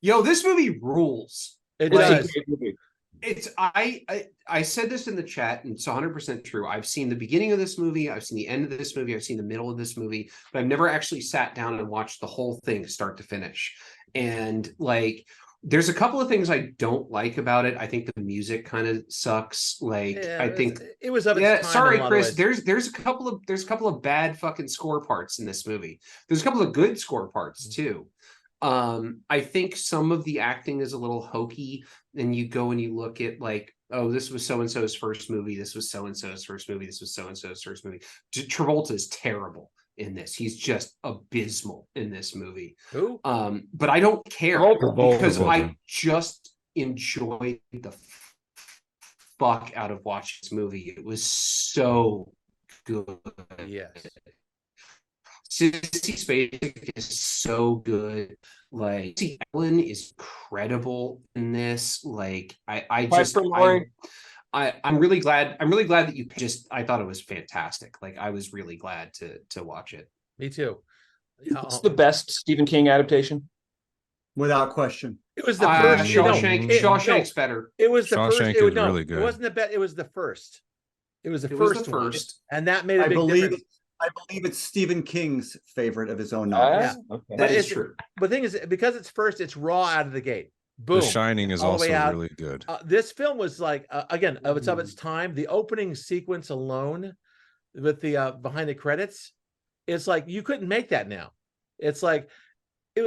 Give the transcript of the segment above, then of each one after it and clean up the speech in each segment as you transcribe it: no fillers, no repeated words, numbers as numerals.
Yo, this movie rules. It It's a does. great movie. It's I said this in the chat, and it's 100% true. I've seen the beginning of this movie, I've seen the end of this movie, I've seen the middle of this movie, but I've never actually sat down and watched the whole thing start to finish. And like, there's a couple of things I don't like about it. I think the music kind of sucks. Like, Yeah, I think it was of its yeah, time in sorry, a lot of Chris. ways. There's a couple of bad fucking score parts in this movie. There's a couple of good score parts too. I think some of the acting is a little hokey, and you go and you look at like, oh, this was so and so's first movie, this was so and so's first movie, this was so and so's first movie. Travolta is terrible in this. He's just abysmal in this movie. Who? But I don't care because I just enjoyed the fuck out of watching this movie. It was so good. Yes. Sissy Spacek is so good. Like, Ellen is incredible in this. Like, I'm really glad. I'm really glad that you just. I thought it was fantastic. Like, I was really glad to watch it. Me too. It's the best Stephen King adaptation, without question. It was the first. Shawshank's better. It was the first. Shawshank is really good. It wasn't the best. It was the first. It was the first one, and that made a I big difference. I believe it's Stephen King's favorite of his own novels. Okay. That is true. But the thing is, because it's first, it's raw out of the gate. Boom. The Shining is also really good. This film was like, again, of its time. The opening sequence alone, with the behind the credits, it's like you couldn't make that now. It's like it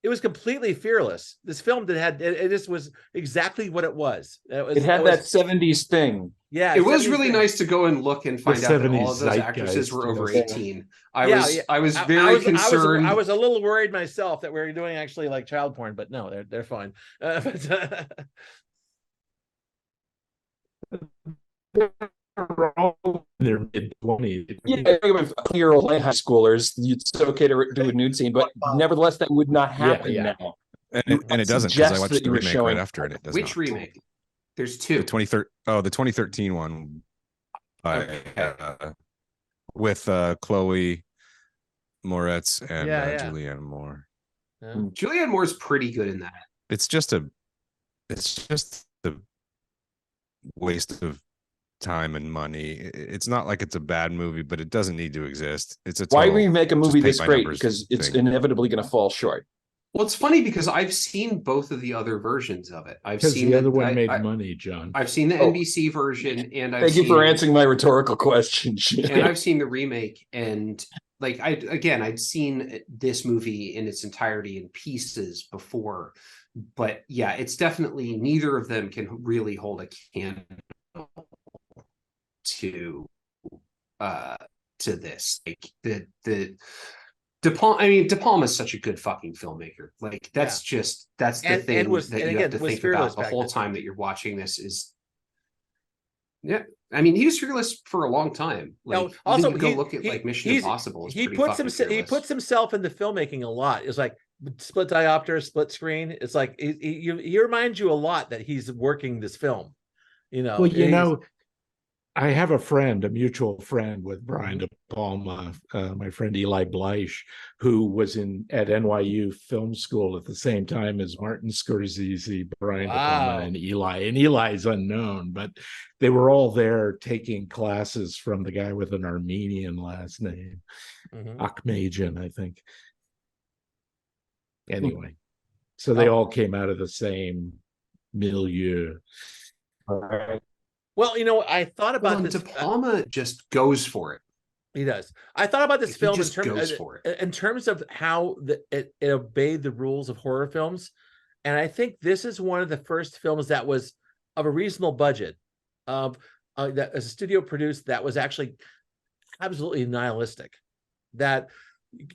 was completely fearless. This film it just was exactly what it was. It had that 70s thing. Yeah, it was really nice to go and look and find out that all of those actresses were over 18. I was very concerned. I was a little worried myself that we were doing actually like child porn, but no, they're fine. Their mid-20s. Yeah, 20-year-old high schoolers, it's okay to do a nude scene, but nevertheless, that would not happen now. And it doesn't, because I watched the remake right after it. It does Which remake? There's two. The 2013 one with Chloe Moretz and Julianne Moore. Yeah. Julianne Moore's pretty good in that. It's just a waste of time and money. It's not like it's a bad movie, but it doesn't need to exist. It's a why remake a movie this great? Because it's inevitably going to fall short. Well, it's funny because I've seen both of the other versions of it. I've seen the other one made money, John. I've seen the NBC version, and Thank you for answering my rhetorical question. And I've seen the remake, and like I'd seen this movie in its entirety in pieces before, but yeah, it's definitely neither of them can really hold a candle to this. Like De Palma is such a good fucking filmmaker. Like that's the thing that you have to think about the whole time that you're watching this is. Yeah, I mean, he was fearless for a long time. Like, also, you go look at like Mission Impossible. He puts himself into filmmaking a lot. It's like split diopter, split screen. It's like he reminds you a lot that he's working this film. Well, I have a mutual friend with Brian De Palma, my friend Eli Bleish, who was at NYU Film School at the same time as Martin Scorsese, Brian De Palma, and Eli. And Eli's unknown, but they were all there taking classes from the guy with an Armenian last name, Akhmadjian, I think. Anyway, so they all came out of the same milieu. All right. Well, I thought about this. De Palma just goes for it. He does. I thought about this film in terms of how it obeyed the rules of horror films, and I think this is one of the first films that was of a reasonable budget, that as a studio produced, that was actually absolutely nihilistic. That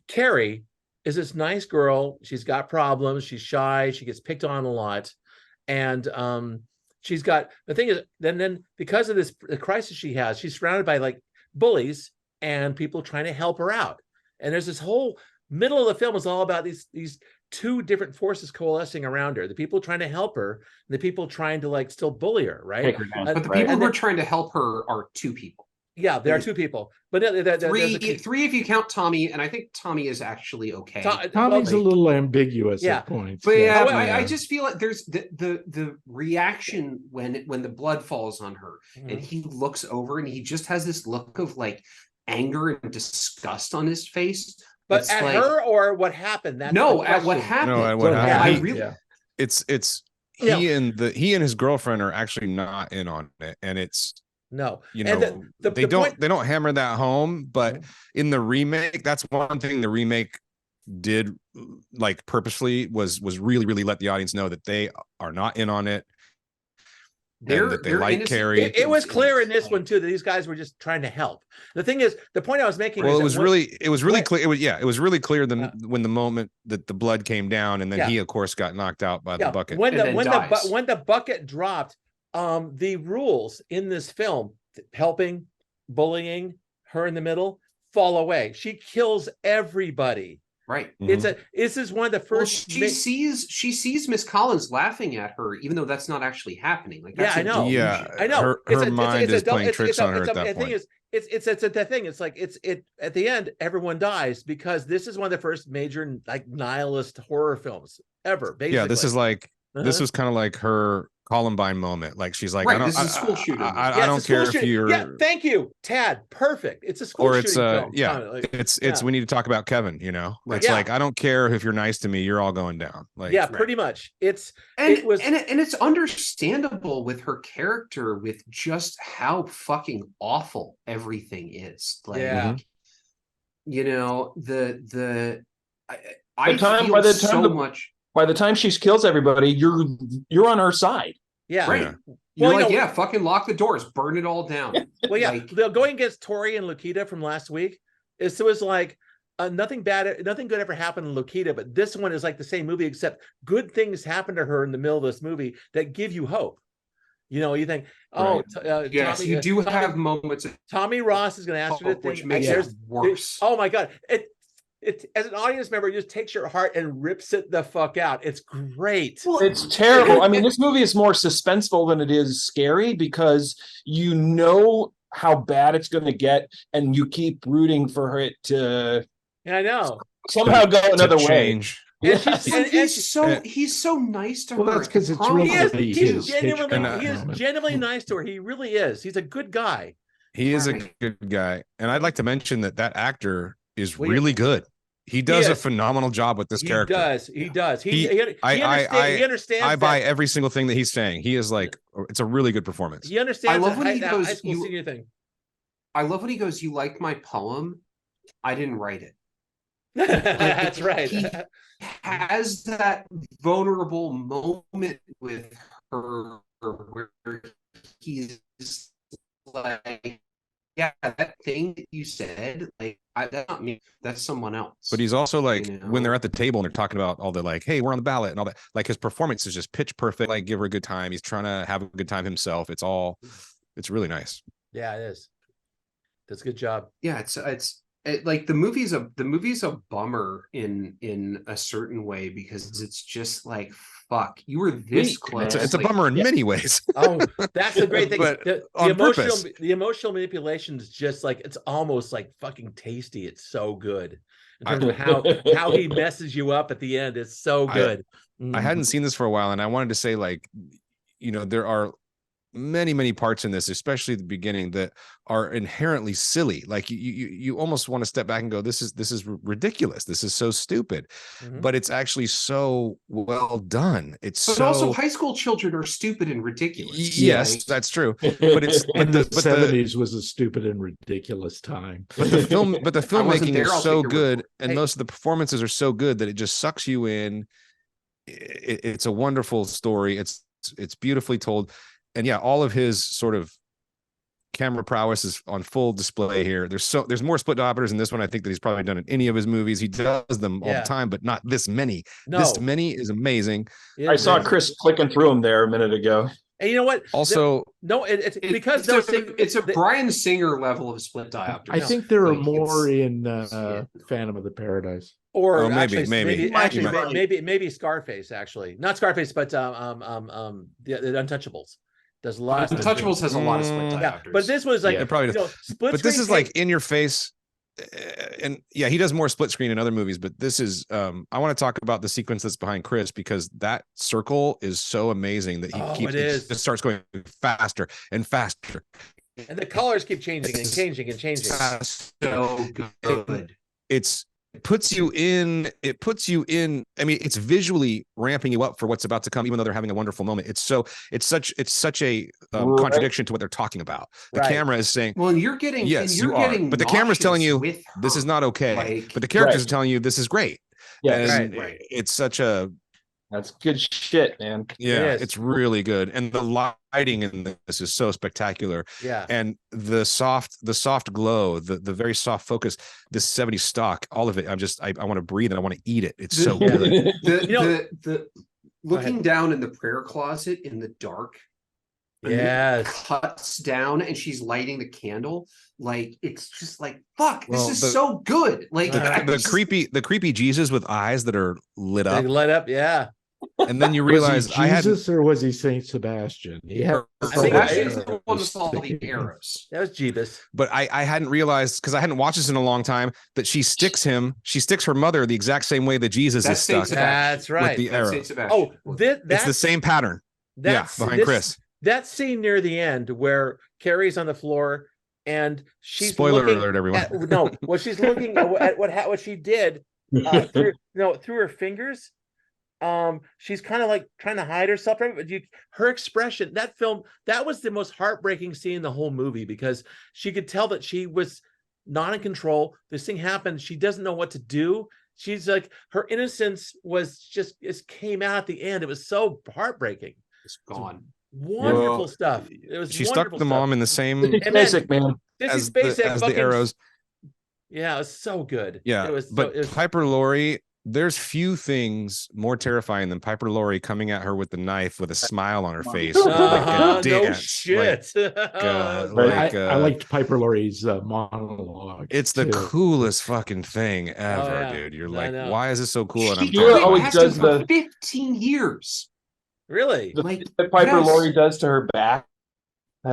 Carrie is this nice girl. She's got problems. She's shy. She gets picked on a lot, and she's got the thing is then because of the crisis she has, she's surrounded by like bullies and people trying to help her out. And there's this whole middle of the film is all about these two different forces coalescing around her: the people trying to help her, and the people trying to like still bully her, right? But the people who are trying to help her are two people. Yeah, there are two people, but three if you count Tommy, and I think Tommy is actually okay. Tommy's a little ambiguous Yeah. at points. But yeah, However- I just feel like there's the reaction when the blood falls on her, and he looks over and he just has this look of like anger and disgust on his face. But at like, her or what happened? That's no, the at what question. happened. No, at what What happened. I really, It's Yeah. he and his girlfriend are actually not in on it, and it's, No, you and know, they don't hammer that home, but in the remake, that's one thing the remake did like purposefully was really let the audience know that they are not in on it. That they like Carrie. It was clear in this one too that these guys were just trying to help. The thing is, the point I was making. Well, is it was really clear. It was really clear when the moment that the blood came down, and then he of course got knocked out by the bucket. When the bucket dropped, the rules in this film, helping, bullying, her in the middle, fall away. She kills everybody. Right. This is one of the first. Well, she sees Miss Collins laughing at her, even though that's not actually happening. Like, that's I know. Yeah, I know. Her mind is playing tricks on her at that point. The thing is, it's the thing. It's like it at the end, everyone dies because this is one of the first major like nihilist horror films ever. Basically, Yeah, this is like this was kind of like her Columbine moment. Like she's like, right, this is a school shooting. I don't care if you're. Yeah, thank you, Tad. Perfect. It's a school or it's shooting film. yeah, Like, it's we need to talk about Kevin. You know, Right. It's like I don't care if you're nice to me, you're all going down. Like pretty much. And it's understandable with her character, with just how fucking awful everything is. Like, you know, by the time she kills everybody, you're on her side. Yeah. Right. You're fucking lock the doors, burn it all down. Well, yeah, going against Tori and Lokita from last week, it was like nothing good ever happened in Lokita, but this one is like the same movie, except good things happen to her in the middle of this movie that give you hope. You know, you think, yes, Tommy, you do have moments. Tommy Ross is going to ask her to think, which makes it worse. Oh my God. It as an audience member, it just takes your heart and rips it the fuck out. It's great. Well, it's terrible. I mean, this movie is more suspenseful than it is scary because you know how bad it's going to get, and you keep rooting for it to. Yeah, I know. Somehow go another way. And he's so nice to her. Well, that's because it's really he's genuinely nice to her. He really is. He's a good guy. He is a good guy, and I'd like to mention that actor is really good. He does a phenomenal job with this character. He does. He understands. I buy every single thing that he's saying. He is like, it's a really good performance. He understands. I love when he goes, high school senior thing. I love when he goes, "You like my poem? I didn't write it." That's right. He has that vulnerable moment with her where he's like, yeah, that thing that you said, like, that's not me, that's someone else. But he's also like, you know? when they're at the table and they're talking about all the like, hey, we're on the ballot and all that, like his performance is just pitch perfect. Like, give her a good time. He's trying to have a good time himself. It's really nice. Yeah, it is. That's a good job. Yeah, it's like the movie's a bummer in a certain way, because it's just like, fuck, you were this close. It's a bummer in many ways. Oh, that's the great thing. The emotional manipulation is just like, it's almost like fucking tasty. It's so good in terms of how he messes you up at the end. It's so good. I hadn't seen this for a while, and I wanted to say, like, you know, there are many parts in this, especially the beginning, that are inherently silly. Like you almost want to step back and go, this is ridiculous. This is so stupid, but it's actually so well done. But also high school children are stupid and ridiculous. Yes, that's true. But it's the 70s was a stupid and ridiculous time. But the filmmaking is so good, and most of the performances are so good that it just sucks you in. It's a wonderful story. It's beautifully told. And yeah, all of his sort of camera prowess is on full display here. There's more split diopters in this one, I think, that he's probably done in any of his movies. He does them all the time, but not this many. No. This many is amazing. I saw Chris clicking through them there a minute ago. And you know what? Also, it's a Bryan Singer level of split diopter. I think there are more in Phantom of the Paradise. Or maybe Scarface, actually. Not Scarface, but the Untouchables. Does a lot. Untouchables has a lot of split Yeah, diopters. but this was like, It probably does. split But this screen is like in your face. And yeah, he does more split screen in other movies, but this is I want to talk about the sequence that's behind Chris, because that circle is so amazing that it is. just starts going faster and faster. And the colors keep changing and changing and changing. So good. It puts you in, I mean, it's visually ramping you up for what's about to come, even though they're having a wonderful moment. It's such a contradiction to what they're talking about. The camera is saying, well, and you're getting, yes, you're getting, but the camera's telling you this is not okay. Like, but the characters are telling you this is great. Yes. And it's such a, That's good shit, man. yeah, it's really good. And the lighting in this is so spectacular. Yeah. And the soft glow, the very soft focus, this 70s stock, all of it. I want to breathe and I want to eat it. It's so good. The looking down in the prayer closet in the dark. Yes. Cuts down and she's lighting the candle. Like, it's just like, fuck, Well, this is so good. Like the creepy Jesus with eyes that are lit up. They lit up, yeah. And then you realize was he Jesus or was he Saint Sebastian? He had I think Sebastian's the one with all the arrows. That was Jeebus. But I hadn't realized, because I hadn't watched this in a long time, that she sticks her mother the exact same way that Jesus is stuck. That's right. With the arrow. Oh, it's the same pattern. Yeah, behind Chris. That scene near the end where Carrie's on the floor and she's spoiler alert, everyone. She's looking at what she did through her fingers. She's kind of like trying to hide herself, right? But her expression, that was the most heartbreaking scene in the whole movie, because she could tell that she was not in control. This thing happened. She doesn't know what to do. She's like, her innocence it came out at the end. It was so heartbreaking. It's gone. Wonderful stuff. It was. She stuck the mom in the same. Basic, man. This is basic. As the arrows. Yeah, it was so good. Yeah, Piper Laurie. There's few things more terrifying than Piper Laurie coming at her with the knife with a smile on her face. No shit. I liked Piper Laurie's monologue. It's the coolest fucking thing ever, dude. You're like, why is this so cool? And She always does for 15 years. Really? The Piper Laurie does to her back. He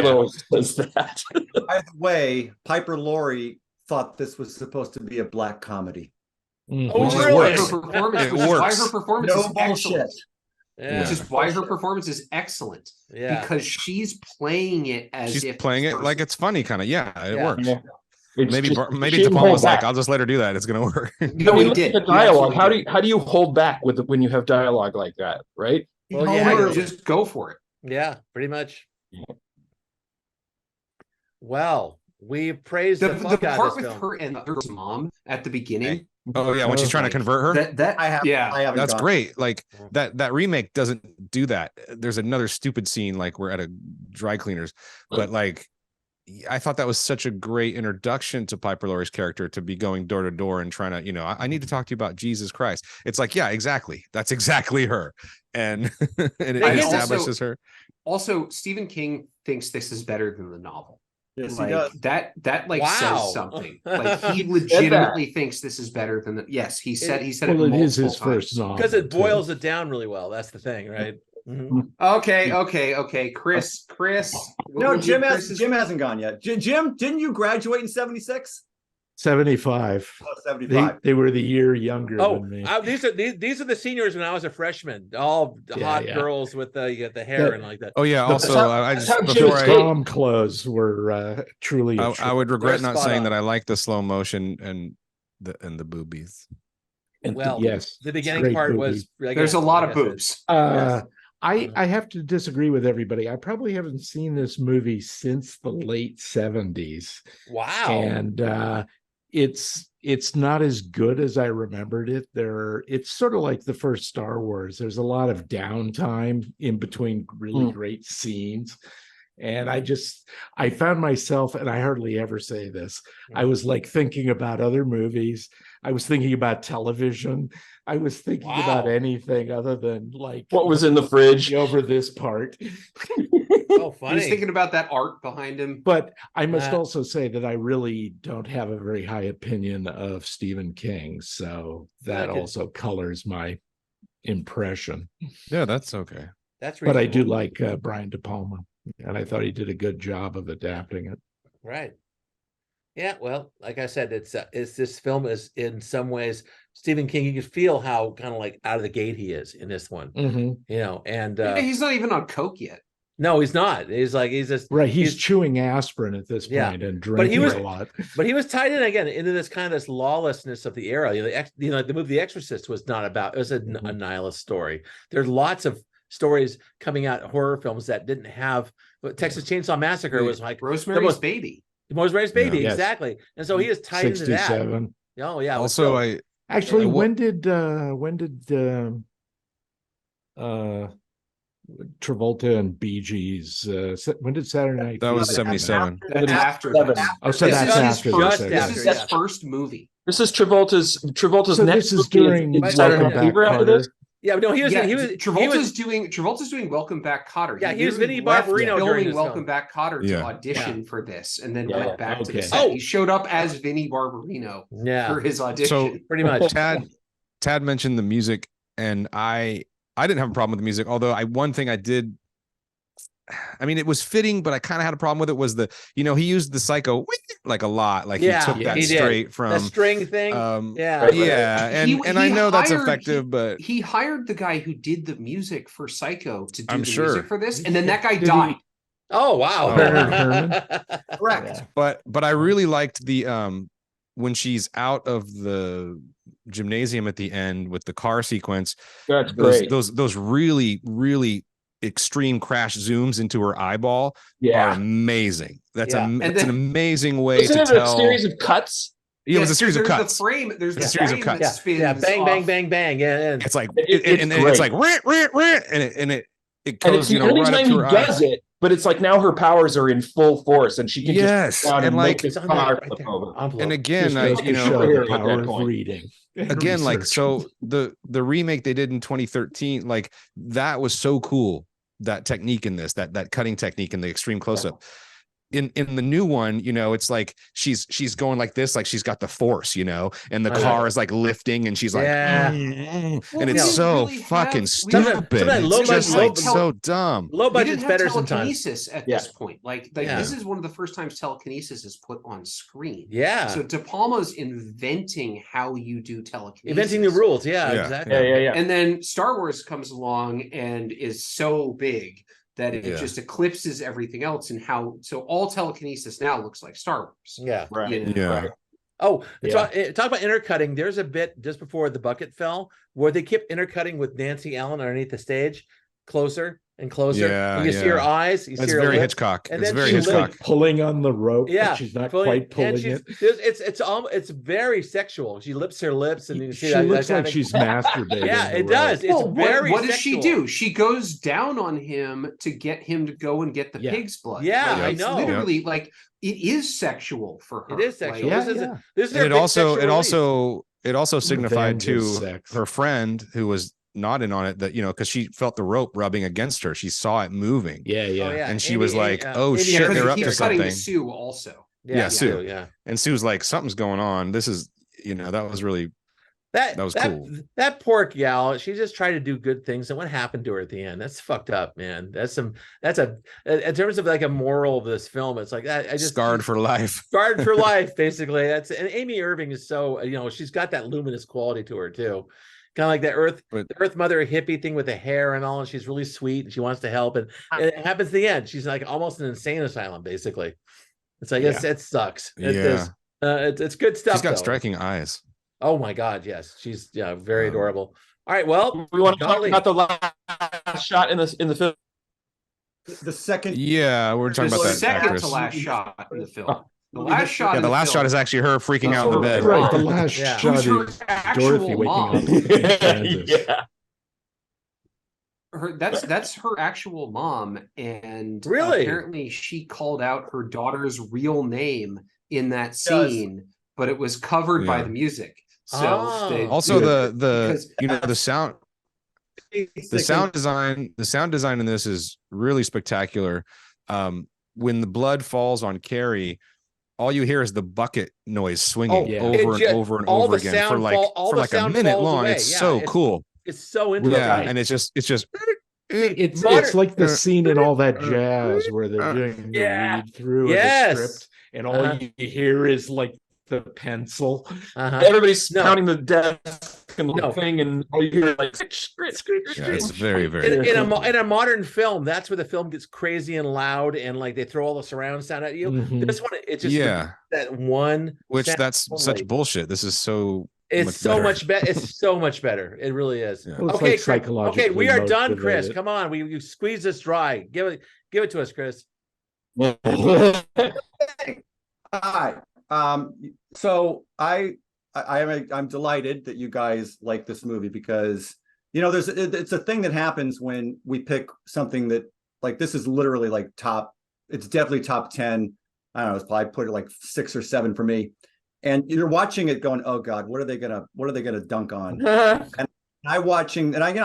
always does that. By the way, Piper Laurie thought this was supposed to be a black comedy. Oh, really? It Why works. her performance No is bullshit. excellent. Yeah. Which is why her performance is excellent. Yeah. Because she's playing it as she's if playing it like it's funny, kind of. Yeah, it works. Yeah. Maybe De Palma's like, I'll just let her do that. It's gonna work. No, he did. The dialogue. How do you hold back when you have dialogue like that, right? Well, yeah, just go for it. Yeah, pretty much. Well, we praised the fuck out part of this with film. her and her mom at the beginning. Oh yeah, when she's trying to convert her. That I have. Yeah, I haven't. That's great. Like that remake doesn't do that. There's another stupid scene like we're at a dry cleaners, but like I thought that was such a great introduction to Piper Laurie's character, to be going door to door and trying to, I need to talk to you about Jesus Christ. It's like, yeah, exactly. That's exactly her. And it establishes her. Also, Stephen King thinks this is better than the novel. Yes, like, he does. That says something. Like he He legitimately thinks this is better than the. Yes, he said it. Well, it is his multiple first times. novel Because it boils it down really well. That's the thing, right? Okay. Chris. No, Jim hasn't gone yet. Jim, didn't you graduate in 76? 75. Oh, 75. They were the year younger than me. These are the seniors when I was a freshman. All hot girls with the hair and like that. Oh yeah. Also, I just prom clothes were truly. I would regret not saying that I like the slow motion and the boobies. Well, yes, the beginning part boobies. was. There's a lot of boobs. I have to disagree with everybody. I probably haven't seen this movie since the late 70s. Wow. And it's not as good as I remembered it. It's sort of like the first Star Wars. There's a lot of downtime in between really great scenes. And I found myself, and I hardly ever say this, I was like thinking about other movies. I was thinking about television. I was thinking about anything other than like what was in the fridge over this part. Oh, funny. He's thinking about that art behind him. But I must also say that I really don't have a very high opinion of Stephen King. So that also colors my impression. Yeah, that's okay. That's but I do reasonable. like Brian De Palma, and I thought he did a good job of adapting it. Right. Yeah, well, like I said, it's this film is in some ways Stephen King. You can feel how kind of like out of the gate he is in this one, you know. And he's not even on coke yet. No, he's not. He's just right. He's chewing aspirin at this point and drinking a lot. But he was tied in again into this kind of this lawlessness of the era. The movie The Exorcist was not about. It was a nihilist story. There's lots of stories coming out, horror films that didn't have. But Texas Chainsaw Massacre was like Rosemary's Baby. Rosemary's Baby, Yeah. exactly. And so he is tied into that. 67. Oh yeah. Also, when did Travolta and Bee Gees? When did Saturday Night? That was 77. After Seven. this. Oh, so This that's is after. his this, This is okay. his first movie. This is Travolta's So next. this is movie during Saturday Welcome Night Back, Fever after Kotter. this. Yeah, no, he was. Travolta's doing Welcome Back, Kotter. Yeah, he was literally Vinnie left Barbarino during filming this Welcome film. Back, Kotter to Yeah. audition for this, and then Yeah. went back to the Okay. set. He showed up as Vinnie Barbarino for his audition. So pretty much. Tad mentioned the music, and I didn't have a problem with the music, although one thing I did. I mean, it was fitting, but I kind of had a problem with it. Was he used the psycho like a lot, like he took that he did. straight from The string thing. yeah, and I know that's effective, but he hired the guy who did the music for Psycho to do I'm the sure. music for this, and then that guy Did died. Oh wow. Bernard Herrmann? Correct. but I really liked the when she's out of the gymnasium at the end with the car sequence. That's great. Those really, really extreme crash zooms into her eyeball are amazing. That's an amazing way Isn't to it tell. a series of cuts? Yeah, it was a series of cuts. There's a series of cuts. that spins bang, off. bang, bang, bang. Yeah, It's like It's it's like rant, and it And goes it's the only right up time to he her does eye. it, but it's like now her powers are in full force, and she can Yes, just down and make like- this It's on car there, flip there. over. Envelope. And again, Just goes to you know, show superhero the at that power of point. reading. and again, like research. so the remake they did in 2013, like that was so cool. That technique in this, that cutting technique and the extreme close up. In the new one, it's like she's going like this, like she's got the force, and the car is like lifting, and she's like, and it's so fucking stupid. It's just like so dumb. Low We didn't budget's have better sometimes. telekinesis at this point. Like this is one of the first times telekinesis is put on screen. Yeah. So De Palma's inventing how you do telekinesis. Inventing the rules. Yeah, Yeah. exactly. Yeah. And then Star Wars comes along and is so big that it Yeah. just eclipses everything else, and so all telekinesis now looks like Star Wars. Yeah. Right. Yeah. Right. Oh, Yeah. talk about intercutting. There's a bit just before the bucket fell where they kept intercutting with Nancy Allen underneath the stage, closer and closer. Yeah, You see her eyes. You It's see her very lips. Hitchcock. And It's then very she she's Hitchcock. like pulling on the rope, Yeah, but she's not quite and pulling it. It's very sexual. She lips her lips, and you see She that. looks that like kind of- she's masturbating. Yeah, the it rope. does. It's Well, very. what does she sexual. do? She goes down on him to get him to go and get the Yeah. pig's blood. Yeah, Like, I it's know. literally like it is sexual for her. It is sexual. Like, Yeah. This is And her it big sexual release. also signified Revenge is to sex. her friend who was not in on it that because she felt the rope rubbing against her. She saw it moving. Yeah, yeah. Oh, yeah. And she Amy- was like, Amy- "Oh Amy shit, Irving they're up he to keeps cutting to something." Sue also. Yeah, Sue. Yeah. And Sue's like, "Something's going on. This is, that was really That was cool. That poor gal, she just tried to do good things, and what happened to her at the end? That's fucked up, man. In terms of like a moral of this film, it's like I just scarred for life." scarred for life, basically. And Amy Irving is so she's got that luminous quality to her too. Kind of like the Earth Mother hippie thing with the hair and all, and she's really sweet and she wants to help. And it happens at the end. She's like almost an insane asylum, basically. It's like it sucks. It's good stuff. She's got though. striking eyes. Oh my God, yes, she's very adorable. All right, well, We want to talk golly. about the last shot in the film. The second. Yeah, we're talking The about that second actress. to last shot in the film. The last shot. Yeah, in the the last film shot is actually her freaking out in the bed. Right, the last Yeah. shot Who's her is actual Dorothy waking mom? up in Kansas. That's her actual mom, and Really? apparently she called out her daughter's real name in that scene, but it was covered by Yeah. the music. So Oh. they- Also, because- the sound. The sound design in this is really spectacular. When the blood falls on Carrie, all you hear is the bucket noise swinging yeah. over It and over and all over the again sound for like all for the like a sound minute falls long. away. It's Yeah, so cool. It's so interesting. Yeah, and it's just It's like the scene in All That Jazz where they're doing the read through of the script, and all you hear is like the pencil. Everybody's pounding the desk and thing, and all you hear is like it's very, very in a modern film. That's where the film gets crazy and loud, and like they throw all the surround sound at you. This one, it's just that one. Which that's such bullshit. This is so. It's so much better. It's so much better. It really is. Yeah. Well, okay, like okay, we are done, Chris. Come on, you squeeze this dry. Give it to us, Chris. Hi. So I'm delighted that you guys like this movie because it's a thing that happens when we pick something that like this is literally like it's definitely top 10. I don't know, it's probably put it like 6 or 7 for me. And you're watching it going, oh God, what are they gonna dunk on? And I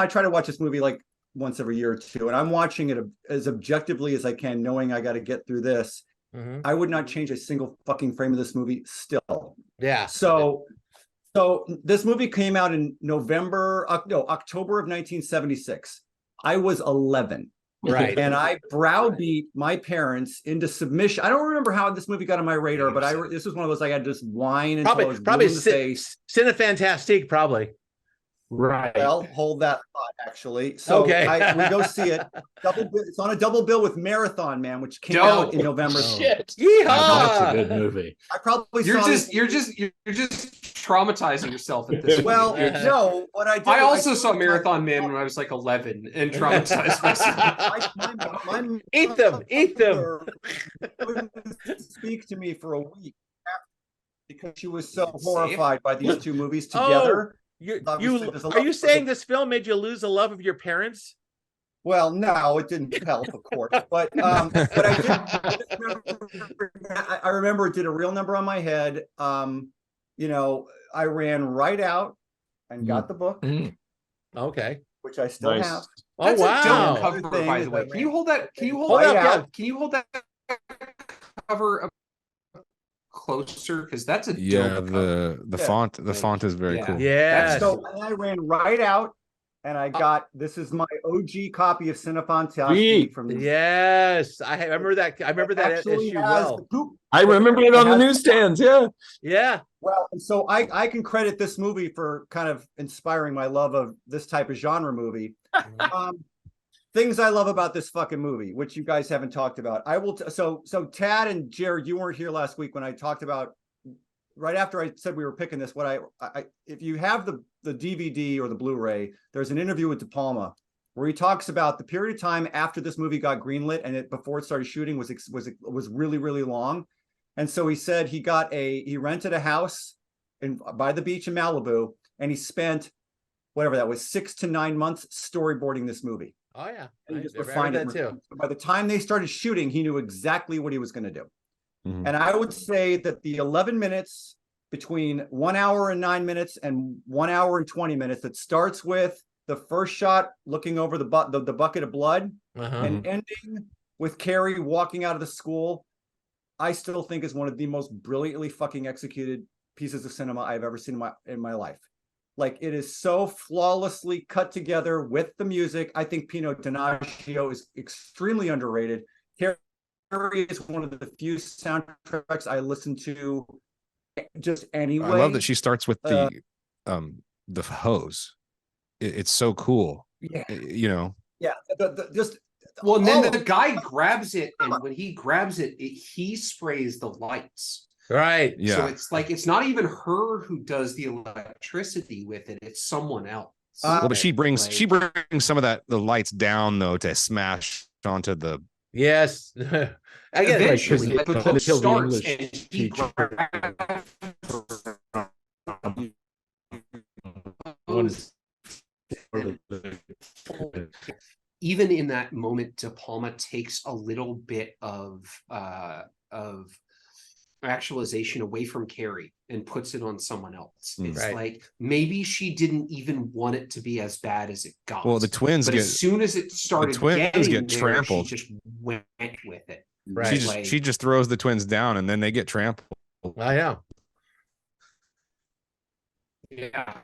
try to watch this movie like once every year or two, and I'm watching it as objectively as I can, knowing I got to get through this. I would not change a single fucking frame of this movie still. Yeah. So this movie came out in October of 1976. I was 11. Right. And I browbeat my parents into submission. I don't remember how this movie got on my radar, but this was one of those I had to just whine until I was blue in the face. Cinefantastique, probably. Right. Well, hold that thought, actually. So we go see it. It's on a double bill with Marathon Man, which came out in November. Shit. Yeehaw! That's a good movie. I probably you're just traumatizing yourself at this. Well, no, what I did. I also saw Marathon Man when I was like 11 and traumatized myself. Eat them. Couldn't speak to me for a week because she was so horrified by these two movies together. Are you saying this film made you lose the love of your parents? Well, no, it didn't help, of course. But I remember it did a real number on my head. I ran right out and got the book. Okay. Which I still have. That's wow. A dope cover, by the way. Can you hold that? Can you hold that cover closer? Because that's a dope cover. The font is very cool. Yeah. So I ran right out and I got this is my OG copy of Cinefantastique from Yes, I remember that. I remember that issue well. I remember it on the newsstands. Yeah. Well, and so I can credit this movie for kind of inspiring my love of this type of genre movie. Things I love about this fucking movie, which you guys haven't talked about. I will. So Tad and Jared, you weren't here last week when I talked about. Right after I said we were picking this, what I if you have the DVD or the Blu-ray, there's an interview with De Palma where he talks about the period of time after this movie got greenlit and before it started shooting was really, really long. And so he said he rented a house by the beach in Malibu, and he spent whatever that was 6 to 9 months storyboarding this movie. Oh yeah, and he just refined it too. By the time they started shooting, he knew exactly what he was going to do. And I would say that the 11 minutes between 1 hour and 9 minutes and 1 hour and 20 minutes that starts with the first shot looking over the bucket of blood and ending with Carrie walking out of the school, I still think is one of the most brilliantly fucking executed pieces of cinema I've ever seen in my life. Like, it is so flawlessly cut together with the music. I think Pino Donaggio is extremely underrated. Carrie is one of the few soundtracks I listen to just anyway. I love that she starts with the hose. It's so cool. Yeah. Yeah. And then the guy grabs it, and when he grabs it, he sprays the lights. Right. Yeah. So it's like it's not even her who does the electricity with it; it's someone else. But she brings some of the lights down though to smash onto the. Yes. Again, eventually, the book starts and he even in that moment, De Palma takes a little bit of actualization away from Carrie and puts it on someone else. It's like maybe she didn't even want it to be as bad as it got. Well, the twins as soon as it started, the twins get trampled. She just went with it. Right. She just throws the twins down and then they get trampled. Oh yeah. Yeah.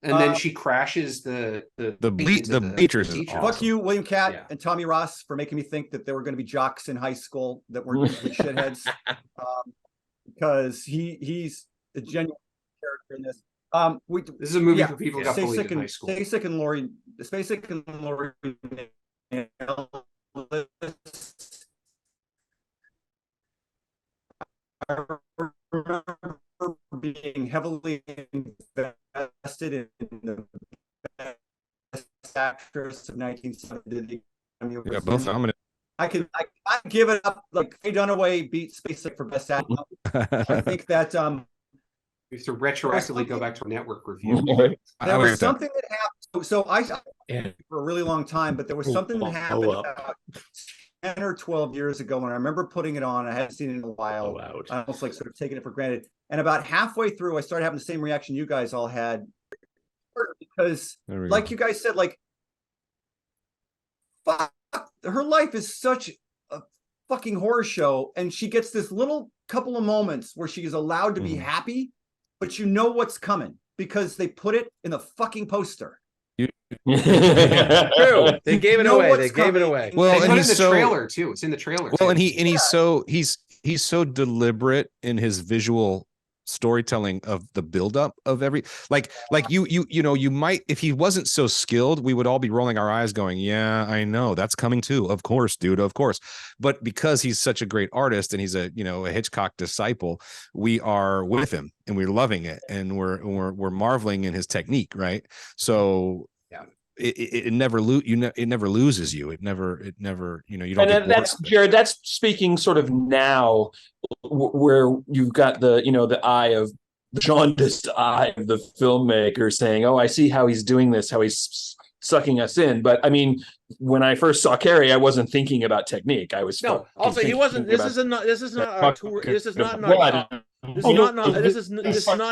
And then she crashes the bleachers. Fuck you, William Catt Yeah. and Tommy Ross, for making me think that there were going to be jocks in high school that were complete shitheads. Because he's a genuine character in this. This is a movie for people who got bullied in high school. Spacek and Lori I remember being heavily invested in the best actress of 1970. Yeah, both nominated. I give it up. Like Faye Dunaway beat Spacek for best actor. I think that We have to retroactively go back to a network review. there was something that happened. So I for a really long time, but there was something that happened about 10 or 12 years ago when I remember putting it on. I hadn't seen it in a while. I almost like sort of taking it for granted. And about halfway through, I started having the same reaction you guys all had. Because like you guys said, like, fuck, her life is such a fucking horror show. And she gets this little couple of moments where she is allowed to be happy, but you know what's coming because they put it in the fucking poster. True. They gave it away. They gave it away. Well, and he's in the trailer too. It's in the trailer. Well, and he's so deliberate in his visual storytelling of the buildup of every like you might, if he wasn't so skilled, we would all be rolling our eyes going, yeah, I know that's coming too, of course, dude, of course. But because he's such a great artist and he's a Hitchcock disciple, we are with him and we're loving it and we're marveling in his technique, right? So yeah, it never it never loses you. It never you don't. And that's Jared. That's speaking sort of now, where you've got the eye of the jaundiced eye of the filmmaker saying, "Oh, I see how he's doing this, how he's sucking us in." But I mean, when I first saw Carrie, I wasn't thinking about technique. I was Also, he wasn't. This is not a tour. This is not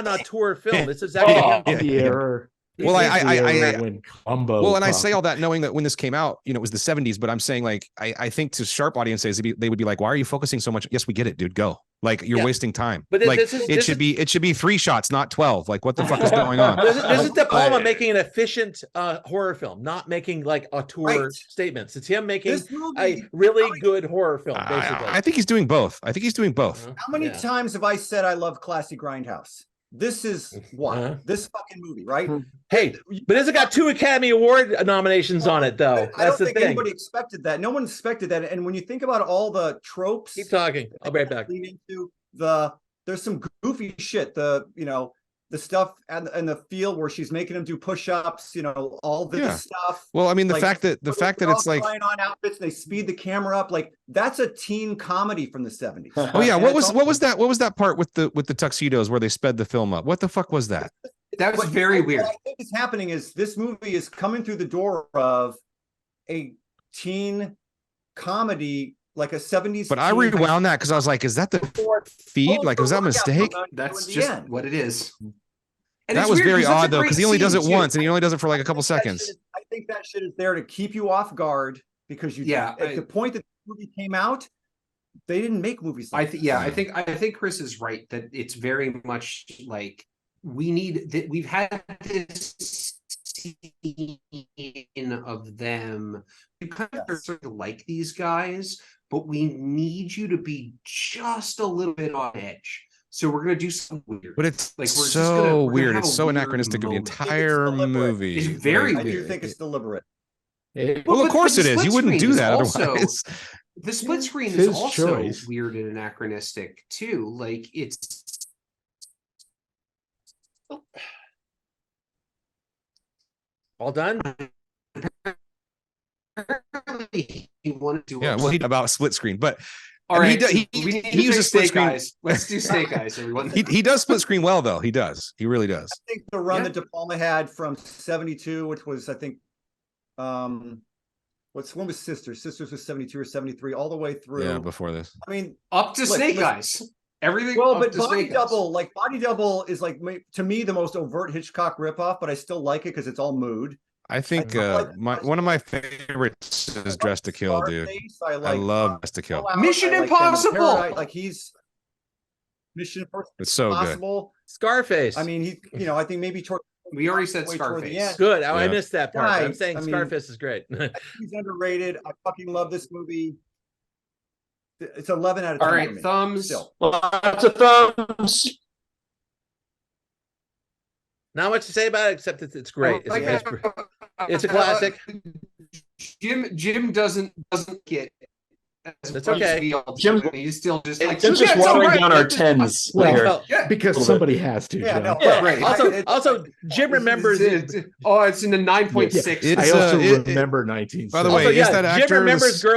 a tour film. This is actually the error. Well, I say all that knowing that when this came out, it was the 70s, but I'm saying like, I think to sharp audiences, they would be like, why are you focusing so much? Yes, we get it, dude, go. Like you're wasting time. But like it should be 3 shots, not 12. Like what the fuck is going on? This is De Palma making an efficient horror film, not making like a tour statements. It's him making a really good horror film, basically. I think he's doing both. How many times have I said I love classy grindhouse? This is what this fucking movie, right? Hey, but it's got 2 Academy Award nominations on it, though. I don't think anybody expected that. No one expected that. And when you think about all the tropes, keep talking. I'll be right back. There's some goofy shit. The stuff and the field where she's making him do push-ups, all this stuff. Well, I mean, the fact that it's like trying on outfits, they speed the camera up, like that's a teen comedy from the 70s. Oh yeah, what was that part with the tuxedos where they sped the film up? What the fuck was that? That was very weird. What I think is happening is this movie is coming through the door of a teen comedy, like a 70s. But I rewound that because I was like, is that the feed? Like, was that a mistake? That's just what it is. And that was very odd though, because he only does it once and he only does it for like a couple seconds. I think that shit is there to keep you off guard because at the point that the movie came out, they didn't make movies like that. I think Chris is right that it's very much like we've had this scene of them. You kind of sort of like these guys, but we need you to be just a little bit on edge. So we're gonna do something weird. But it's like we're weird. It's so ananachronistic of the entire movie. It's very weird. I do think it's deliberate. Well, of course it is. You wouldn't do that otherwise. The split screen is also weird and anachronistic too. Like it's all done. He wanted to about split screen, but all right, he uses split screen. Eyes. Let's do Snake Eyes, everyone. he does split screen well though. He does. He really does. I think the run that De Palma had from 72, which was I think, when was Sisters? Sisters was 72 or 73, all the way through. Yeah, before this. I mean, up to Snake Eyes. Everything. Well, but Body Double is like to me the most overt Hitchcock ripoff, but I still like it because it's all mood. I think one of my favorites is Dressed to Kill, dude. I love Dressed to Kill. Mission Impossible. Like he's Mission Impossible. It's so good. Scarface. I mean, I think maybe We already said way toward the Scarface. end. Good. I Yeah. missed that part. But I'm Guys, saying I mean- Scarface is great. He's underrated. I fucking love this movie. It's 11 out of 10. All for right, me, thumbs. Still. Lots of thumbs. Not much to say about it except it's great. Like, It's a classic. Jim doesn't get. That's okay. Jim- He's still just like Jim's just "Yeah, it's all watering right." down our tens Well, here. Well, Yeah. Because Little somebody has to, Yeah, Joe. no, yeah. right. Also, Jim remembers. Oh, it's in the 9.6. It's, I also it- remember 19. by the way, Also, is that Jim actor remembers the- girl.